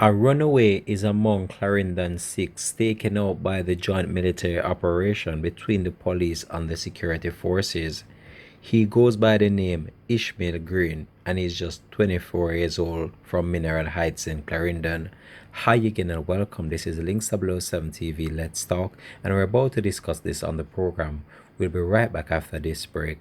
A runaway is among Clarendon Six taken out by the joint military operation between the police and the security forces. He goes by the name Ishmael Green and is just 24 years old from Mineral Heights in Clarendon. Hi again and welcome. This is ll3d TV Let's Talk, and we're about to discuss this on the program. We'll be right back after this break.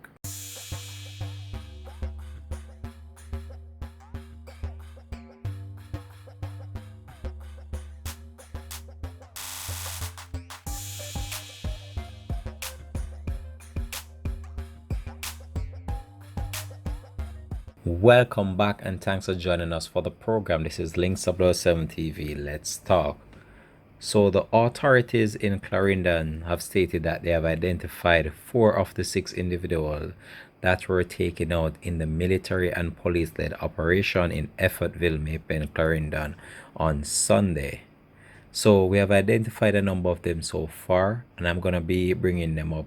Welcome back and thanks for joining us for the program. This is ll3d TV Let's Talk. So the authorities in Clarendon have stated that they have identified 4 of the 6 individuals that were taken out in the military and police-led operation in Effortville, Maypen, Clarendon on Sunday. So we have identified a number of them so far, and I'm going to be bringing them up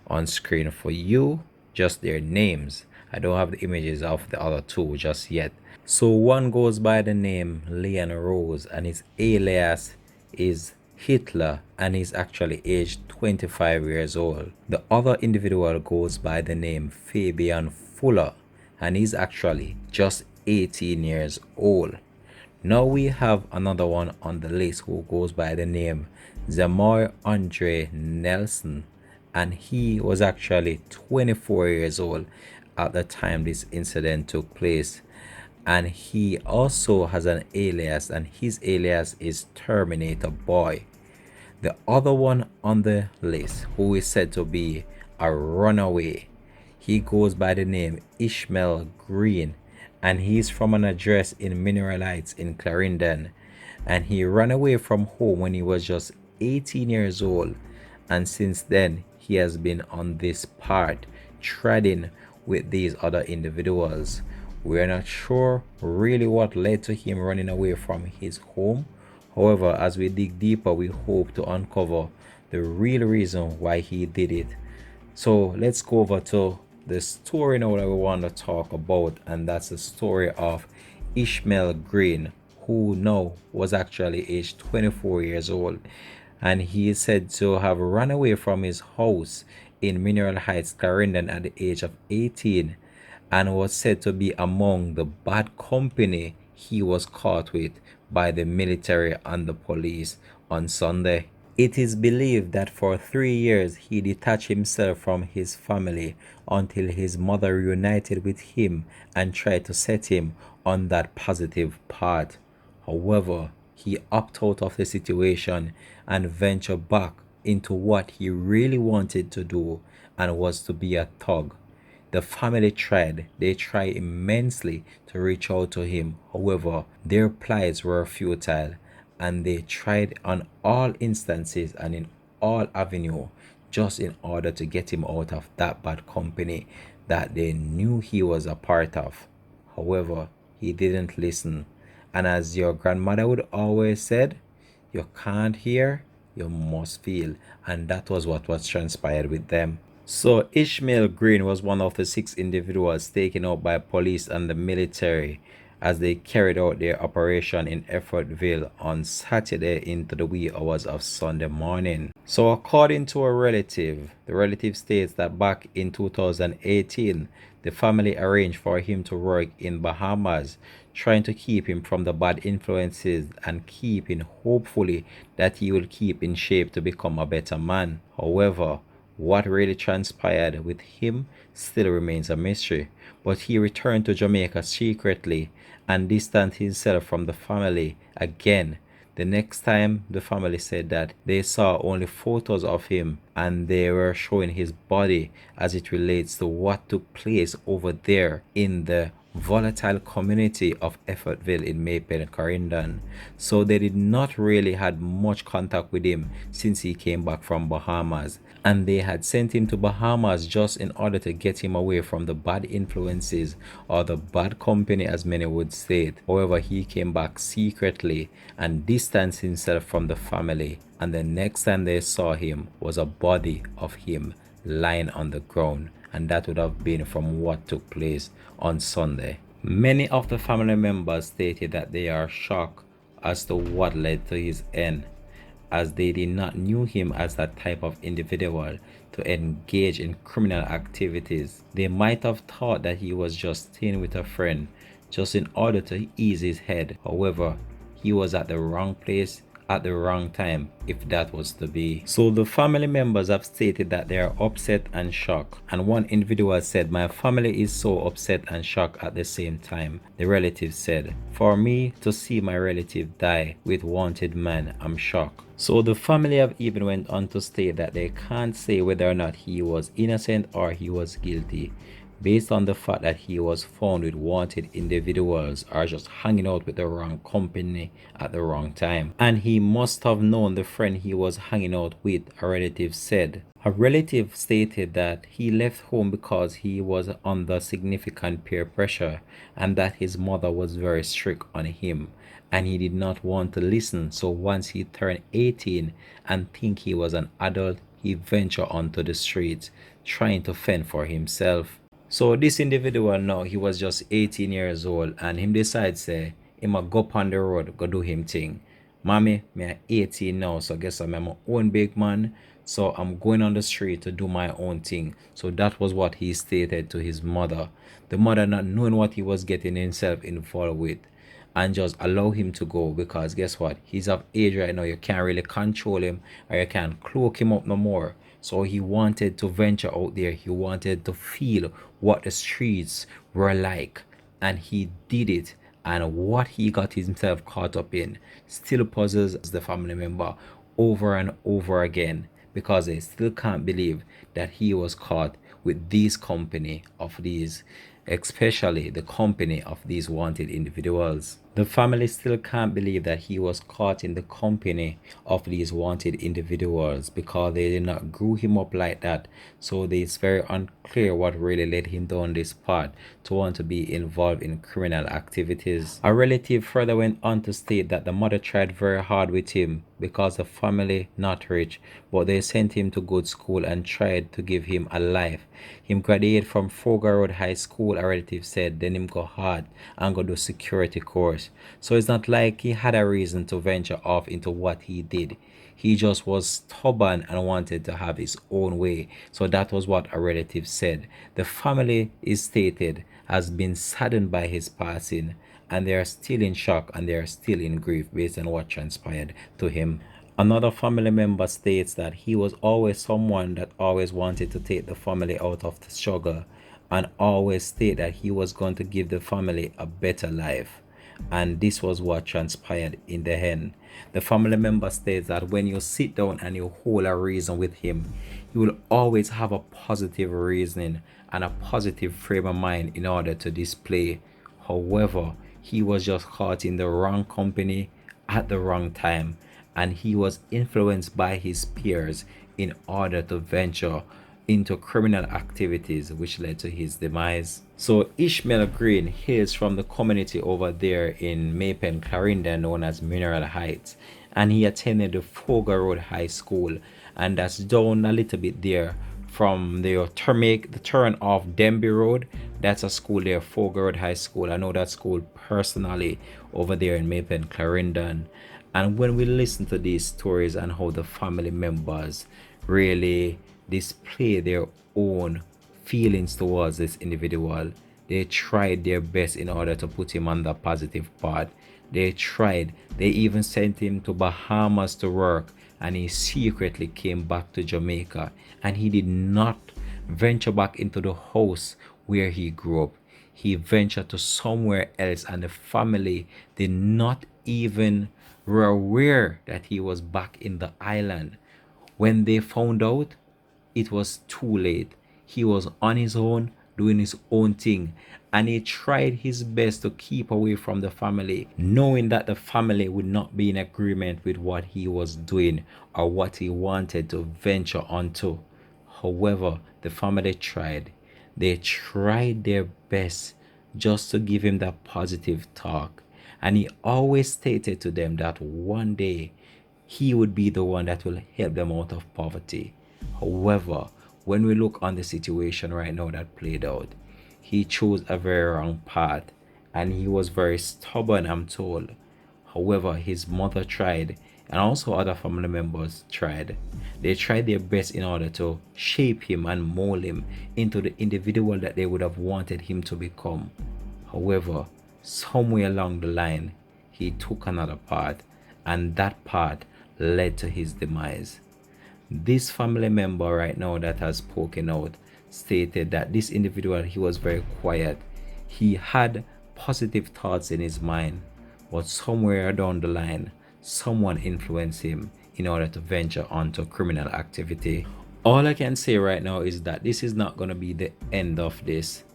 on screen for you, just their names. I don't have the images of the other 2 just yet. So one goes by the name Leon Rose, and his alias is Hitler, and he's actually aged 25 years old. The other individual goes by the name Fabian Fuller, and he's actually just 18 years old. Now we have another one on the list who goes by the name Zamoy Andre Nelson, and he was actually 24 years old at the time this incident took place. And he also has an alias, and his alias is Terminator Boy. The other one on the list, who is said to be a runaway, he goes by the name Ishmael Green, and he's from an address in Mineral Heights in Clarendon, and he ran away from home when he was just 18 years old, and since then he has been on this path treading with these other individuals. We're not sure really what led to him running away from his home. However, as we dig deeper, we hope to uncover the real reason why he did it. So let's go over to the story now that we want to talk about, and that's the story of Ishmael Green, who now was actually aged 24 years old, and he is said to have run away from his house in Mineral Heights, Clarendon at the age of 18, and was said to be among the bad company he was caught with by the military and the police on Sunday. It is believed that for 3 years he detached himself from his family until his mother reunited with him and tried to set him on that positive path. However, he opted out of the situation and ventured back into what he really wanted to do, and was to be a thug. The family tried immensely to reach out to him. However, their plies were futile, and they tried on all instances and in all avenue just in order to get him out of that bad company that they knew he was a part of. However, he didn't listen, and as your grandmother would always said, you can't hear, you must feel, and that was what was transpired with them. So Ishmael Green was one of the 6 individuals taken out by police and the military as they carried out their operation in Effortville on Saturday into the wee hours of Sunday morning. So according to a relative, the relative states that back in 2018, the family arranged for him to work in Bahamas, trying to keep him from the bad influences and keeping hopefully that he will keep in shape to become a better man. However, what really transpired with him still remains a mystery, but he returned to Jamaica secretly and distanced himself from the family again. The next time, the family said that they saw only photos of him and they were showing his body as it relates to what took place over there in the volatile community of Effortville in Maypen, Clarendon. So they did not really had much contact with him since he came back from Bahamas, and they had sent him to Bahamas just in order to get him away from the bad influences or the bad company, as many would say it. However, he came back secretly and distanced himself from the family, and the next time they saw him was a body of him lying on the ground, and that would have been from what took place on Sunday. Many of the family members stated that they are shocked as to what led to his end, as they did not knew him as that type of individual to engage in criminal activities. They might have thought that he was just staying with a friend just in order to ease his head. However, he was at the wrong place at the wrong time, if that was to be. So the family members have stated that they are upset and shocked, and one individual said, "My family is so upset and shocked at the same time." The relative said, "For me to see my relative die with wanted man, I'm shocked." So the family have even went on to state that they can't say whether or not he was innocent or he was guilty, based on the fact that he was found with wanted individuals or just hanging out with the wrong company at the wrong time. And he must have known the friend he was hanging out with, a relative said. A relative stated that he left home because he was under significant peer pressure and that his mother was very strict on him and he did not want to listen. So once he turned 18 and think he was an adult, he ventured onto the streets trying to fend for himself. So this individual now, he was just 18 years old and him decides say him a go up on the road, go do him thing. Mommy, me a 18 now, so guess I'm my own big man. So I'm going on the street to do my own thing. So that was what he stated to his mother. The mother not knowing what he was getting himself involved with and just allow him to go, because guess what? He's of age right now. You can't really control him or you can't cloak him up no more. So he wanted to venture out there. He wanted to feel what the streets were like. And he did it. And what he got himself caught up in still puzzles the family member over and over again, because they still can't believe that he was caught with these company of these, especially the company of these wanted individuals. The family still can't believe that he was caught in the company of these wanted individuals because they did not grow him up like that. So it's very unclear what really led him down this path to want to be involved in criminal activities. A relative further went on to state that the mother tried very hard with him because the family not rich, but they sent him to good school and tried to give him a life. Him graduated from Fogar Road High School, a relative said, then him go hard and go do security course. So it's not like he had a reason to venture off into what he did. He just was stubborn and wanted to have his own way. So that was what a relative said. The family is stated has been saddened by his passing, and they are still in shock and they are still in grief based on what transpired to him. Another family member states that he was always someone that always wanted to take the family out of the struggle and always state that he was going to give the family a better life. And this was what transpired in the end. The family member states that when you sit down and you hold a reason with him, he will always have a positive reasoning and a positive frame of mind in order to display. However, he was just caught in the wrong company at the wrong time, and he was influenced by his peers in order to venture into criminal activities, which led to his demise. So Ishmael Green hails from the community over there in Mapen, Clarendon, known as Mineral Heights, and he attended the Fogar Road High School, and that's down a little bit there from the turn off Denby Road. That's a school there, Fogar Road High School. I know that school personally over there in Mapen, Clarendon. And when we listen to these stories and how the family members really display their own feelings towards this individual, they tried their best in order to put him on the positive path. They even sent him to Bahamas to work, and he secretly came back to Jamaica, and he did not venture back into the house where he grew up. He ventured to somewhere else, and the family did not even were aware that he was back in the island. When they found out, it was too late. He was on his own, doing his own thing, and he tried his best to keep away from the family, knowing that the family would not be in agreement with what he was doing or what he wanted to venture onto. However, the family tried. They tried their best just to give him that positive talk. And he always stated to them that one day he would be the one that will help them out of poverty. However, when we look on the situation right now that played out, he chose a very wrong path and he was very stubborn, I'm told. However, his mother tried, and also other family members tried. They tried their best in order to shape him and mold him into the individual that they would have wanted him to become. However, somewhere along the line, he took another path, and that path led to his demise. This family member right now that has spoken out stated that this individual, he was very quiet. He had positive thoughts in his mind, but somewhere down the line, someone influenced him in order to venture onto criminal activity. All I can say right now is that this is not going to be the end of this.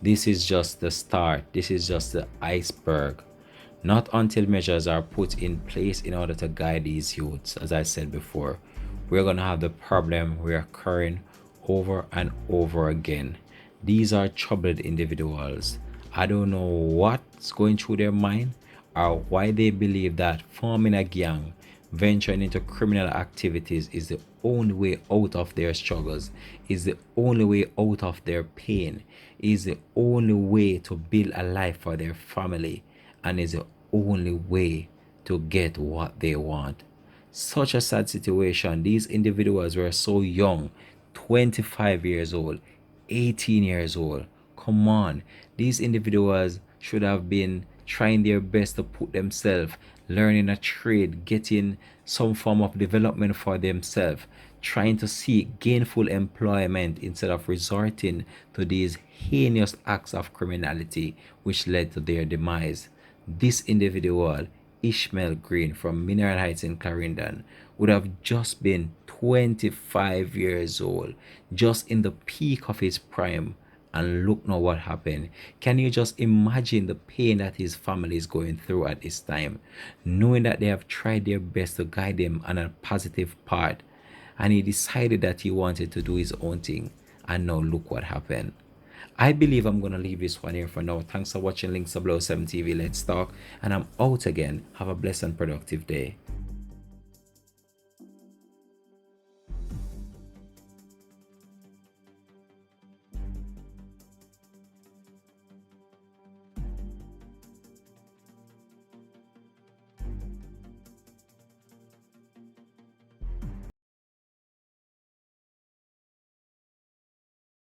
This is just the start. This is just the iceberg. Not until measures are put in place in order to guide these youths, as I said before, we're going to have the problem reoccurring over and over again. These are troubled individuals. I don't know what's going through their mind or why they believe that forming a gang, venturing into criminal activities is the only way out of their struggles, is the only way out of their pain, is the only way to build a life for their family, and is the only way to get what they want. Such a sad situation. These individuals were so young, 25 years old, 18 years old. Come on, these individuals should have been trying their best to put themselves, learning a trade, getting some form of development for themselves, trying to seek gainful employment instead of resorting to these heinous acts of criminality which led to their demise. This individual, Ishmael Green from Mineral Heights in Clarendon, would have just been 25 years old, just in the peak of his prime. And look now what happened. Can you just imagine the pain that his family is going through at this time, knowing that they have tried their best to guide him on a positive path, and he decided that he wanted to do his own thing, and now look what happened. I believe I'm going to leave this one here for now. Thanks for watching Links of 7 TV. Let's talk, and I'm out again. Have a blessed and productive day.